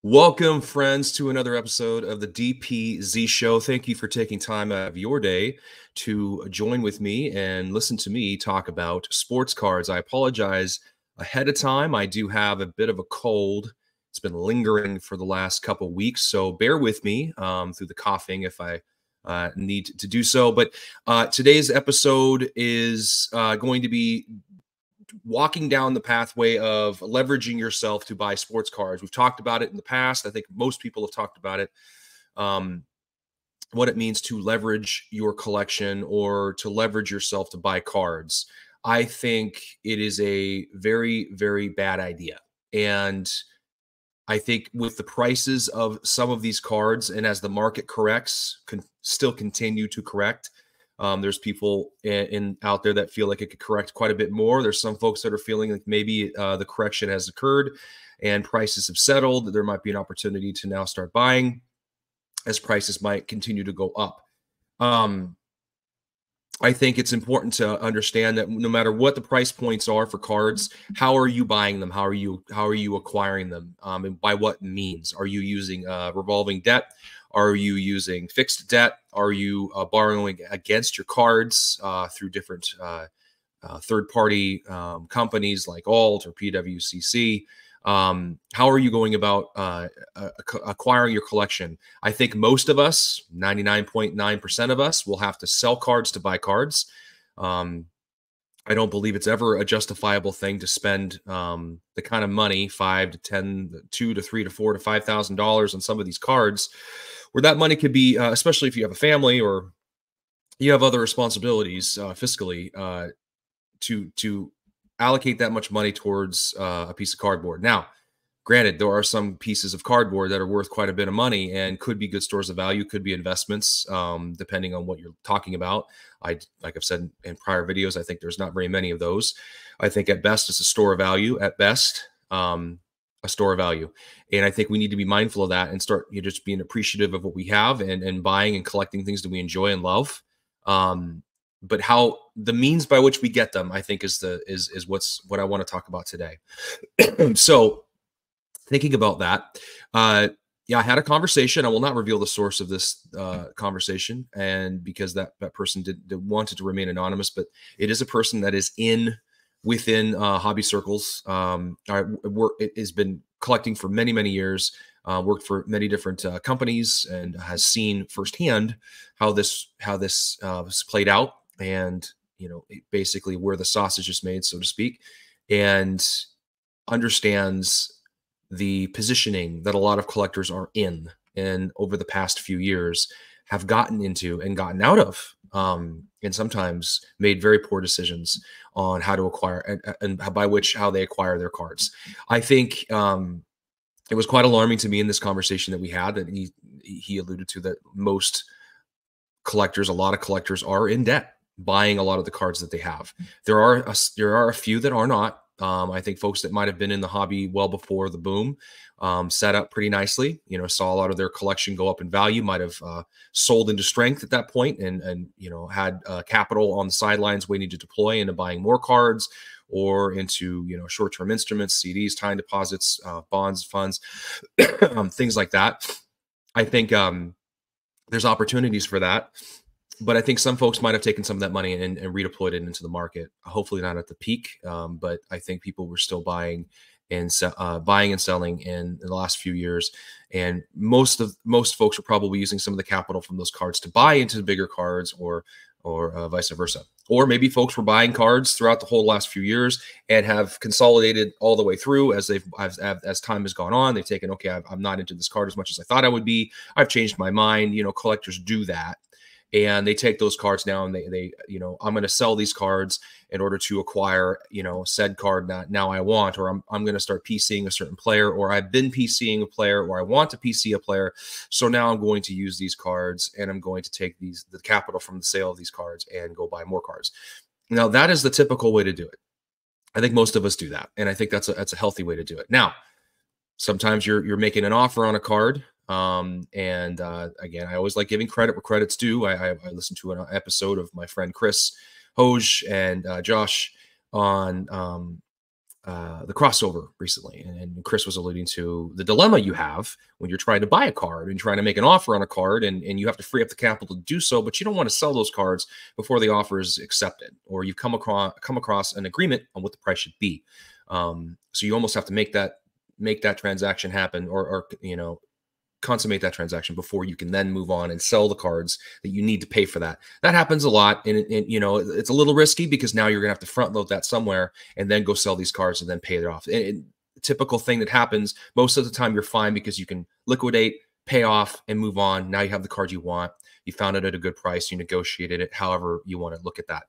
Welcome, friends, to another episode of the DPZ show. Thank you for taking time out of your day to join with me and listen to me talk about sports cards. I apologize ahead of time. I do have a bit of a cold. It's been lingering for the last couple weeks, so bear with me through the coughing if I need to do so. But today's episode is going to be walking down the pathway of leveraging yourself to buy sports cards. We've talked about it in the past. I think most people have talked about it. What it means to leverage your collection or to leverage yourself to buy cards. I think it is a very, very bad idea. And I think with the prices of some of these cards, and as the market corrects, can still continue to correct, there's people out there that feel like it could correct quite a bit more. There's some folks that are feeling like maybe the correction has occurred and prices have settled. There might be an opportunity to now start buying as prices might continue to go up. I think it's important to understand that no matter what the price points are for cards, how are you buying them? How are you acquiring them? And by what means? Are you using revolving debt? Are you using fixed debt? Are you borrowing against your cards through different third-party companies like Alt or PWCC? How are you going about acquiring your collection? I think most of us, 99.9% of us, will have to sell cards to buy cards. I don't believe it's ever a justifiable thing to spend the kind of money, $5 to $10, $2 to $3 to $4 to $5,000 on some of these cards, where that money could be, especially if you have a family or you have other responsibilities fiscally, to allocate that much money towards a piece of cardboard. Now, granted, there are some pieces of cardboard that are worth quite a bit of money and could be good stores of value, could be investments, depending on what you're talking about. Like I've said in prior videos, I think there's not very many of those. I think at best it's a store of value. At best, a store of value. And I think we need to be mindful of that and start just being appreciative of what we have and buying and collecting things that we enjoy and love. But how the means by which we get them, I think, is what I want to talk about today. So thinking about that, yeah, I had a conversation. I will not reveal the source of this conversation, and because that person wanted to remain anonymous, but it is a person that is within hobby circles. It has been collecting for many, many years, worked for many different companies, and has seen firsthand how this was played out, and basically where the sausage is made, so to speak, and understands the positioning that a lot of collectors are in, and over the past few years have gotten into and gotten out of, and sometimes made very poor decisions on how to acquire and how they acquire their cards. I think it was quite alarming to me in this conversation that we had that he alluded to that most collectors, a lot of collectors, are in debt buying a lot of the cards that they have. There are a few that are not. I think folks that might have been in the hobby well before the boom, set up pretty nicely, saw a lot of their collection go up in value, might have sold into strength at that point, and had capital on the sidelines waiting to deploy into buying more cards or into short-term instruments, CDs, time deposits, bonds, funds, things like that. I think there's opportunities for that. But I think some folks might have taken some of that money and redeployed it into the market. Hopefully not at the peak, but I think people were still buying and selling in the last few years. And most folks are probably using some of the capital from those cards to buy into the bigger cards, or vice versa. Or maybe folks were buying cards throughout the whole last few years and have consolidated all the way through as time has gone on. They've taken, okay, I'm not into this card as much as I thought I would be. I've changed my mind. Collectors do that. And they take those cards now and they I'm going to sell these cards in order to acquire, said card that now I want, or I'm going to start PCing a certain player, or I've been PCing a player, or I want to PC a player. So now I'm going to use these cards and I'm going to take the capital from the sale of these cards and go buy more cards. Now that is the typical way to do it. I think most of us do that. And I think that's a healthy way to do it. Now, sometimes you're making an offer on a card. Again, I always like giving credit where credit's due. I listened to an episode of my friend Chris Hoge and Josh on the crossover recently, and Chris was alluding to the dilemma you have when you're trying to buy a card and trying to make an offer on a card, and you have to free up the capital to do so, but you don't want to sell those cards before the offer is accepted, or you've come across an agreement on what the price should be. So you almost have to make that transaction happen, or consummate that transaction before you can then move on and sell the cards that you need to pay for that. That happens a lot. And it's a little risky because now you're going to have to front load that somewhere and then go sell these cards and then pay it off. And typical thing that happens most of the time, you're fine because you can liquidate, pay off, and move on. Now you have the card you want. You found it at a good price. You negotiated it, however you want to look at that.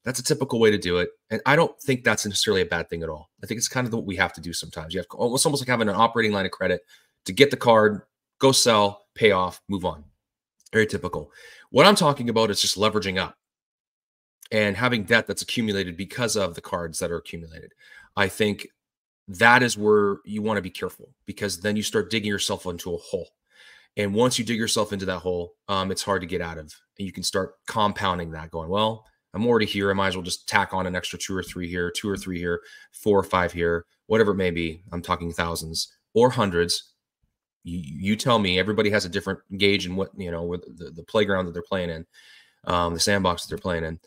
That's a typical way to do it. And I don't think that's necessarily a bad thing at all. I think it's kind of what we have to do sometimes. You have almost like having an operating line of credit to get the card, go sell, pay off, move on. Very typical. What I'm talking about is just leveraging up and having debt that's accumulated because of the cards that are accumulated. I think that is where you want to be careful, because then you start digging yourself into a hole. And once you dig yourself into that hole, it's hard to get out of. And you can start compounding that, going, well, I'm already here. I might as well just tack on an extra 2 or 3 here, 2 or 3 here, 4 or 5 here, whatever it may be. I'm talking thousands or hundreds. You tell me. Everybody has a different gauge in what, with the playground that they're playing in, the sandbox that they're playing in,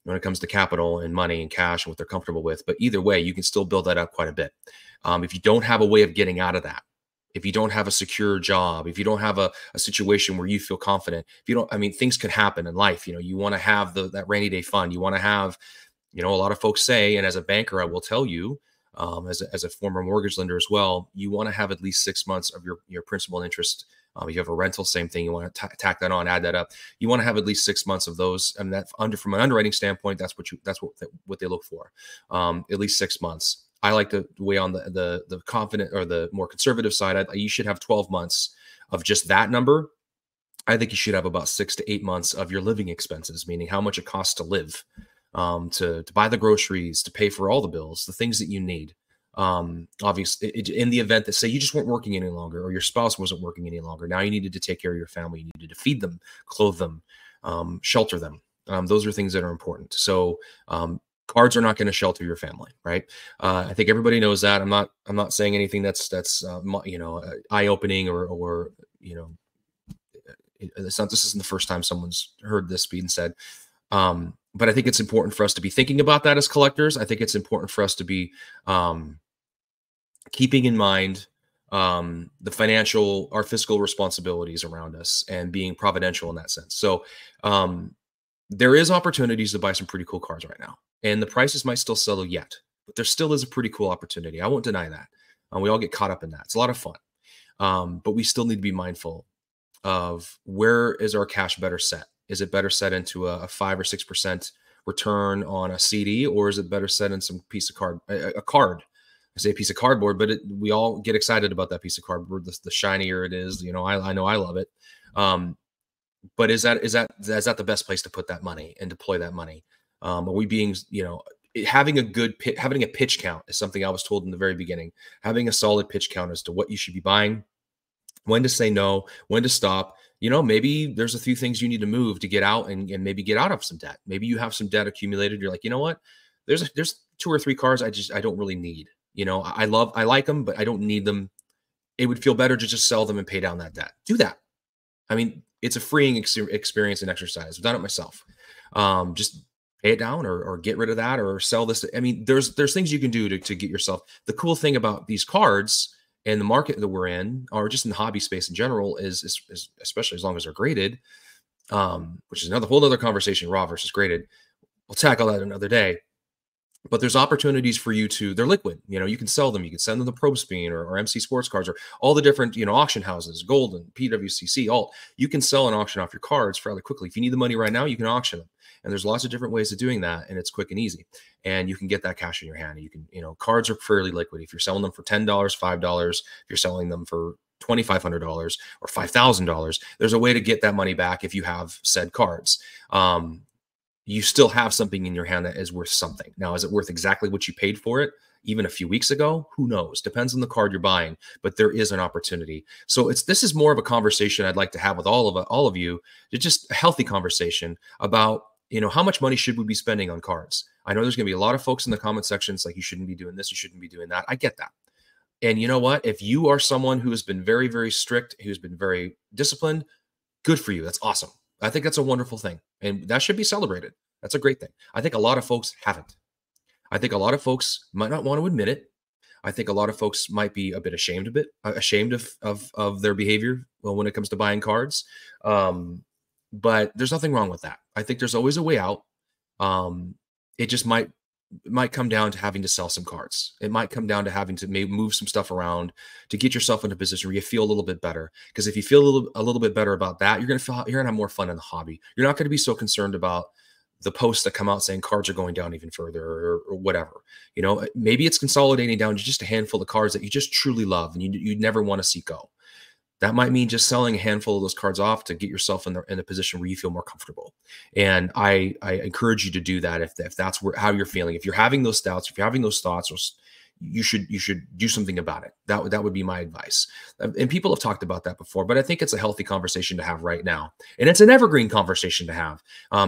when it comes to capital and money and cash and what they're comfortable with. But either way, you can still build that up quite a bit. If you don't have a way of getting out of that, if you don't have a secure job, if you don't have a situation where you feel confident, if you don't, things could happen in life. You want to have that rainy day fund. You want to have, a lot of folks say, and as a banker, I will tell you, as a former mortgage lender as well, you want to have at least 6 months of your principal and interest. If you have a rental, same thing. You want to tack that on, add that up. You want to have at least 6 months of those. And that from an underwriting standpoint, that's what they look for. At least 6 months. I like the way on the confident or the more conservative side. You should have 12 months of just that number. I think you should have about 6 to 8 months of your living expenses, meaning how much it costs to live, to buy the groceries, to pay for all the bills, the things that you need. Obviously, in the event that, say, you just weren't working any longer, or your spouse wasn't working any longer, now you needed to take care of your family. You needed to feed them, clothe them, shelter them. Those are things that are important. So cards are not going to shelter your family, right? I think everybody knows that. I'm not saying anything that's eye-opening or it's not. This isn't the first time someone's heard this being said. But I think it's important for us to be thinking about that as collectors. I think it's important for us to be keeping in mind our fiscal responsibilities around us and being providential in that sense. So there is opportunities to buy some pretty cool cards right now, and the prices might still settle yet, but there still is a pretty cool opportunity. I won't deny that. We all get caught up in that. It's a lot of fun, but we still need to be mindful of where is our cash better set. Is it better set into a 5 or 6% return on a CD, or is it better set in some piece of a card? I say a piece of cardboard, but we all get excited about that piece of cardboard. The shinier it is, I know I love it. But is that the best place to put that money and deploy that money? Are we being, having a pitch count is something I was told in the very beginning. Having a solid pitch count as to what you should be buying, when to say no, when to stop. Maybe there's a few things you need to move to get out and maybe get out of some debt. Maybe you have some debt accumulated. You're like, you know what? There's 2 or 3 cards I don't really need. I like them, but I don't need them. It would feel better to just sell them and pay down that debt. Do that. It's a freeing experience and exercise. I've done it myself. Just pay it down or get rid of that or sell this. There's things you can do to get yourself. The cool thing about these cards and the market that we're in, or just in the hobby space in general, is especially as long as they're graded, which is another whole other conversation, raw versus graded. We'll tackle that another day. But there's opportunities for you they're liquid. You can sell them. You can send them the Pro Spin or MC Sports Cards or all the different, auction houses, Golden, PWCC, alt. You can sell and auction off your cards fairly quickly. If you need the money right now, you can auction them. And there's lots of different ways of doing that, and it's quick and easy. And you can get that cash in your hand. You can, cards are fairly liquid. If you're selling them for $10, $5, if you're selling them for $2,500 or $5,000, there's a way to get that money back if you have said cards. You still have something in your hand that is worth something. Now, is it worth exactly what you paid for it even a few weeks ago? Who knows? Depends on the card you're buying, but there is an opportunity. So this is more of a conversation I'd like to have with all of you. It's just a healthy conversation about, how much money should we be spending on cards? I know there's going to be a lot of folks in the comment sections like, you shouldn't be doing this, you shouldn't be doing that. I get that. And you know what? If you are someone who has been very, very strict, who's been very disciplined, good for you. That's awesome. I think that's a wonderful thing. And that should be celebrated. That's a great thing. I think a lot of folks haven't. I think a lot of folks might not want to admit it. I think a lot of folks might be a bit ashamed of their behavior, well, when it comes to buying cards. But there's nothing wrong with that. I think there's always a way out. It just might come down to having to sell some cards. It might come down to having to maybe move some stuff around to get yourself in a position where you feel a little bit better. Because if you feel a little bit better about that, you're gonna have more fun in the hobby. You're not going to be so concerned about the posts that come out saying cards are going down even further, or whatever. You know, maybe it's consolidating down to just a handful of cards that you just truly love and you never want to see go. That might mean just selling a handful of those cards off to get yourself in a position where you feel more comfortable. And I encourage you to do that if that's how you're feeling. If you're having those doubts, if you're having those thoughts, you should do something about it. That would be my advice. And people have talked about that before, but I think it's a healthy conversation to have right now. And it's an evergreen conversation to have.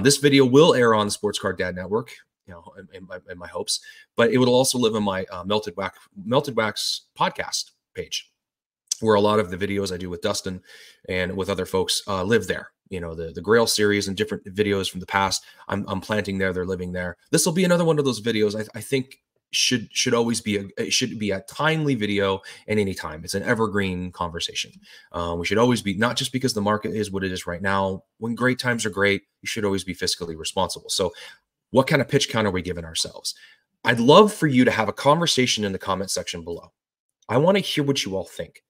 This video will air on the Sports Card Dad Network, you know, in my hopes, but it will also live on my Melted Wax podcast page, where a lot of the videos I do with Dustin and with other folks live there. You know, the Grail series and different videos from the past, I'm planting there, they're living there. This will be another one of those videos I think should always be it should be a timely video at any time. It's an evergreen conversation. We should always be, not just because the market is what it is right now. When great times are great, you should always be fiscally responsible. So what kind of pitch count are we giving ourselves? I'd love for you to have a conversation in the comment section below. I want to hear what you all think.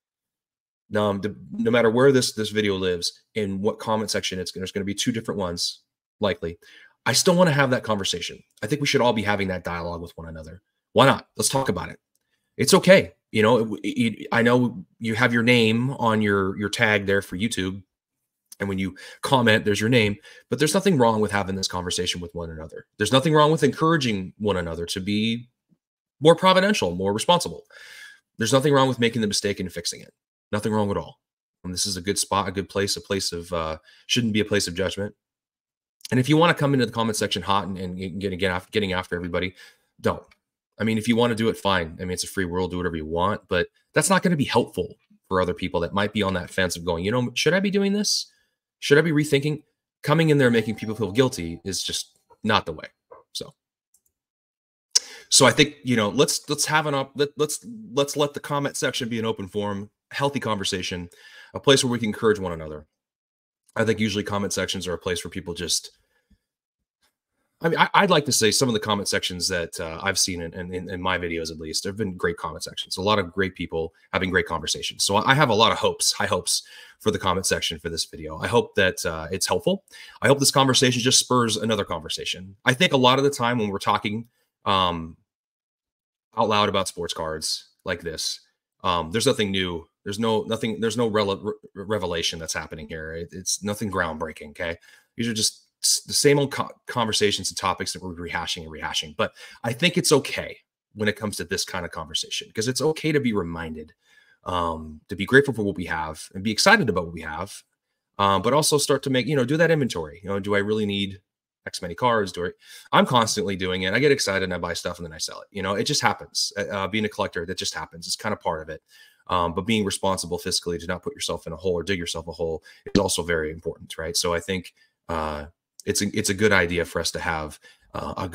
No matter where this video lives, in what comment section there's going to be two different ones, likely. I still want to have that conversation. I think we should all be having that dialogue with one another. Why not? Let's talk about it. It's okay. You know, I know you have your name on your tag there for YouTube, and when you comment, there's your name, but there's nothing wrong with having this conversation with one another. There's nothing wrong with encouraging one another to be more providential, more responsible. There's nothing wrong with making the mistake and fixing it. Nothing wrong at all. And this is a good spot, a good place, a place of shouldn't be a place of judgment. And if you want to come into the comment section hot and getting after everybody, don't. I mean, if you want to do it, fine. I mean, it's a free world, do whatever you want, but that's not going to be helpful for other people that might be on that fence of going, you know, should I be doing this? Should I be rethinking? Coming in there making people feel guilty is just not the way. So I think, you know, let's let the comment section be an open forum, healthy conversation, a place where we can encourage one another. I think usually comment sections are a place where people just, I mean, I'd like to say some of the comment sections that I've seen in my videos, at least, have been great comment sections. A lot of great people having great conversations. So I have a lot of high hopes for the comment section for this video. I hope that it's helpful. I hope this conversation just spurs another conversation. I think a lot of the time when we're talking out loud about sports cards like this, there's nothing new. There's no revelation that's happening here. It's nothing groundbreaking. Okay. These are just the same old conversations and topics that we're rehashing. But I think it's okay when it comes to this kind of conversation, because it's okay to be reminded, to be grateful for what we have and be excited about what we have. But also start to make, do that inventory. Do I really need X many cards? I'm constantly doing it. I get excited and I buy stuff and then I sell it. It just happens. Being a collector, that just happens. It's kind of part of it. But being responsible fiscally to not put yourself in a hole or dig yourself a hole is also very important, right? So I think it's a good idea for us to have a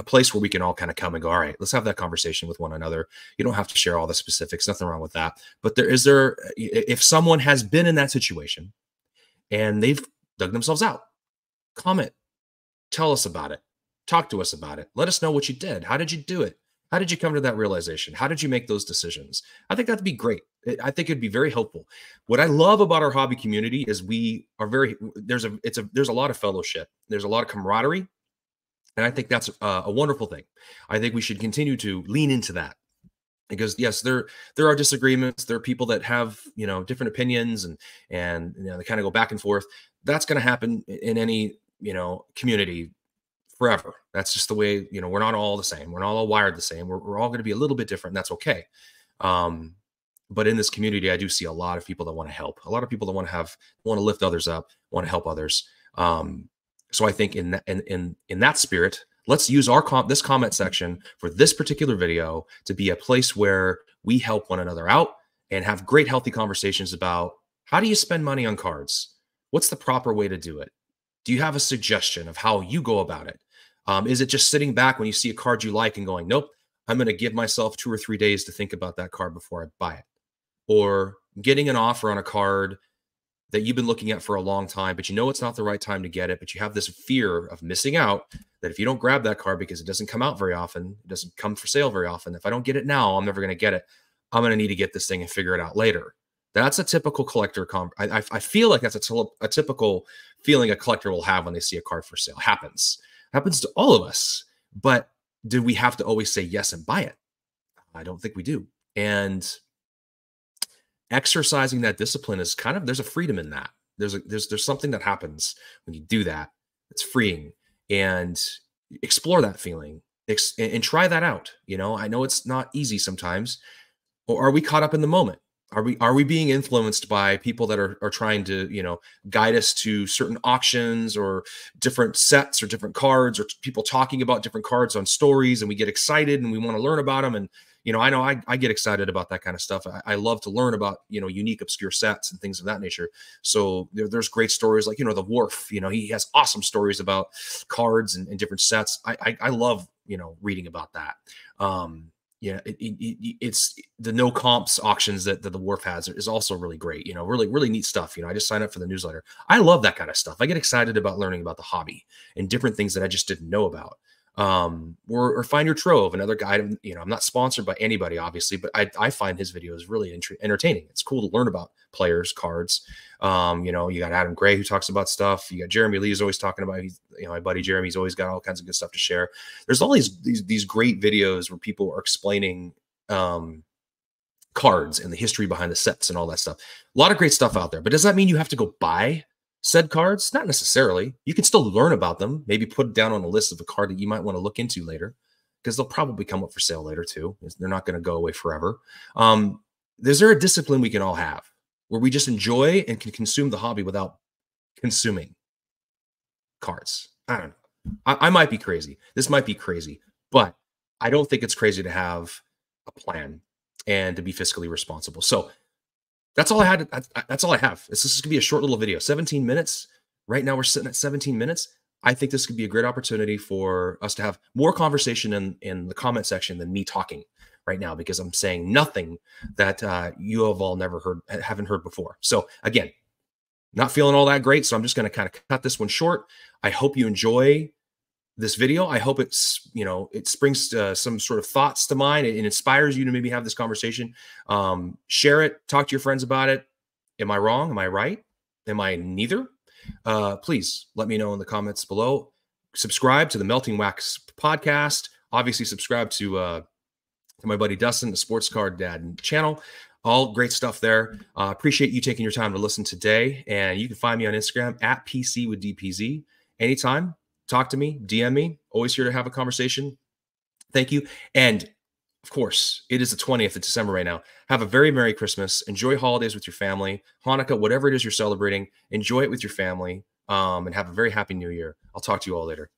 place where we can all kind of come and go, all right, let's have that conversation with one another. You don't have to share all the specifics, nothing wrong with that. But if someone has been in that situation and they've dug themselves out, comment, tell us about it, talk to us about it. Let us know what you did. How did you do it? How did you come to that realization? How did you make those decisions? I think that'd be great. I think it'd be very helpful. What I love about our hobby community is there's a lot of fellowship. There's a lot of camaraderie. And I think that's a wonderful thing. I think we should continue to lean into that, because yes, there are disagreements. There are people that have, different opinions and they kind of go back and forth. That's going to happen in any, community forever. That's just the way, we're not all the same. We're not all wired the same. We're all going to be a little bit different, and that's okay. But in this community, I do see a lot of people that want to help, a lot of people that want to lift others up, want to help others. So I think in that spirit, Let's use this comment section for this particular video to be a place where we help one another out and have great, healthy conversations about how do you spend money on cards? What's the proper way to do it? Do you have a suggestion of how you go about it? Is it just sitting back when you see a card you like and going, nope, I'm going to give myself 2 or 3 days to think about that card before I buy it? Or getting an offer on a card that you've been looking at for a long time, but you know it's not the right time to get it, but you have this fear of missing out that if you don't grab that card because it doesn't come out very often, it doesn't come for sale very often, if I don't get it now, I'm never going to get it. I'm going to need to get this thing and figure it out later. That's a typical collector. I feel like that's a typical feeling a collector will have when they see a card for sale. Happens to all of us. But do we have to always say yes and buy it? I don't think we do. And exercising that discipline is kind of, there's a freedom in that. There's something that happens when you do that. It's freeing, and explore that feeling and try that out. You know, I know it's not easy sometimes. Or are we caught up in the moment? Are we being influenced by people that are trying to, you know, guide us to certain auctions or different sets or different cards, or people talking about different cards on stories, and we get excited and we want to learn about them? And, you know I get excited about that kind of stuff. I love to learn about, you know, unique, obscure sets and things of that nature. So there's great stories like, you know, the Wharf, you know, he has awesome stories about cards and different sets. I love, you know, reading about that. Yeah, it's the no comps auctions that the Wharf has is also really great. You know, really neat stuff. You know, I just signed up for the newsletter. I love that kind of stuff. I get excited about learning about the hobby and different things that I just didn't know about. Or Find Your Trove, another guy. You know, I'm not sponsored by anybody, obviously, but I find his videos really entertaining. It's cool to learn about players, cards. You know, you got Adam Gray who talks about stuff. You got Jeremy Lee who's always talking about. You know, my buddy Jeremy's always got all kinds of good stuff to share. There's all these great videos where people are explaining cards and the history behind the sets and all that stuff. A lot of great stuff out there. But does that mean you have to go buy said cards? Not necessarily. You can still learn about them, maybe put it down on a list of a card that you might want to look into later, because they'll probably come up for sale later too. They're not going to go away forever. Is there a discipline we can all have where we just enjoy and can consume the hobby without consuming cards? I don't know. I might be crazy. This might be crazy, but I don't think it's crazy to have a plan and to be fiscally responsible. So that's all I had. That's all I have. This is going to be a short little video, 17 minutes. Right now we're sitting at 17 minutes. I think this could be a great opportunity for us to have more conversation in the comment section than me talking right now, because I'm saying nothing that you have all haven't heard before. So again, not feeling all that great. So I'm just going to kind of cut this one short. I hope you enjoy this video. I hope it's, you know, it springs some sort of thoughts to mind and inspires you to maybe have this conversation. Share it, talk to your friends about it. Am I wrong? Am I right? Am I neither? Please let me know in the comments below. Subscribe to the Melting Wax podcast. Obviously subscribe to my buddy Dustin, the Sports Card Dad channel. All great stuff there. Appreciate you taking your time to listen today. And you can find me on Instagram at PC with DPZ anytime. Talk to me, DM me. Always here to have a conversation. Thank you. And of course, it is the 20th of December right now. Have a very Merry Christmas. Enjoy holidays with your family. Hanukkah, whatever it is you're celebrating, enjoy it with your family, and have a very happy New Year. I'll talk to you all later.